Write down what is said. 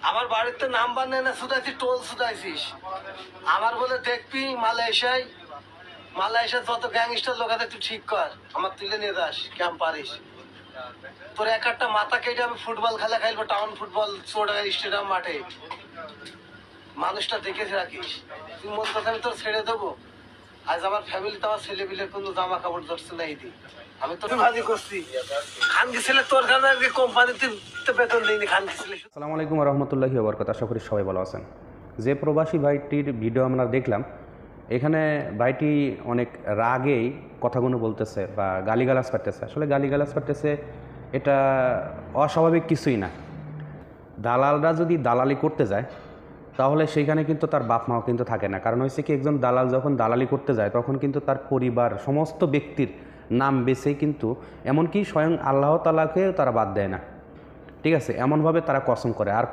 আমার বাড়িতে নাম্বার নেই না, শুধাইছি টোল শুধাইছিস। আমার বলে দেখবি মালয়েশিয়ায় যত গ্যাংস্টার লোক আছে তুই ঠিক কর, আমার তুলে নিয়ে যাস কেমন পারিস। তোর এক একটা মাথা কেটে আমি ফুটবল খেলা খেলবো, টাউন ফুটবল চোটাগার স্টেডিয়াম মাঠে। মানুষটা দেখে রাখিস। তুই মন কথা আমি তোর ছেড়ে দেবো। আজ আমার ফ্যামিলিতে আমার ছেলে পিলে কোনো জামা কাপড় ধরছে না, এই দিন আমি তো ভাজি করছি। খান গেছিলে তোর কারণে আজকে কোম্পানিতে বেতন দিইনি, খান গেছিলে। আসসালামু আলাইকুম রহমতুল্লাহি ওয়া বারাকাতুহু। আশা করি সবাই ভালো আছেন। যে প্রবাসী ভাইটির ভিডিও আমরা দেখলাম, এখানে ভাইটি অনেক রাগেই কথাগুলো বলতেছে বা গালিগালাজ করতেছে। আসলে গালিগালাজ করতেছে এটা অস্বাভাবিক কিছুই না। দালালরা যদি দালালি করতে যায় তাহলে সেইখানে কিন্তু তার বাপ মাও কিন্তু থাকে না। কারণ হচ্ছে কি, একজন দালাল যখন দালালি করতে যায় তখন কিন্তু তার পরিবার সমস্ত ব্যক্তির নাম বেছেই কিন্তু, এমনকি স্বয়ং আল্লাহ তাআলাকেও তারা বাদ দেয় না। ঠিক আছে, এমনভাবে তারা কসম করে। আর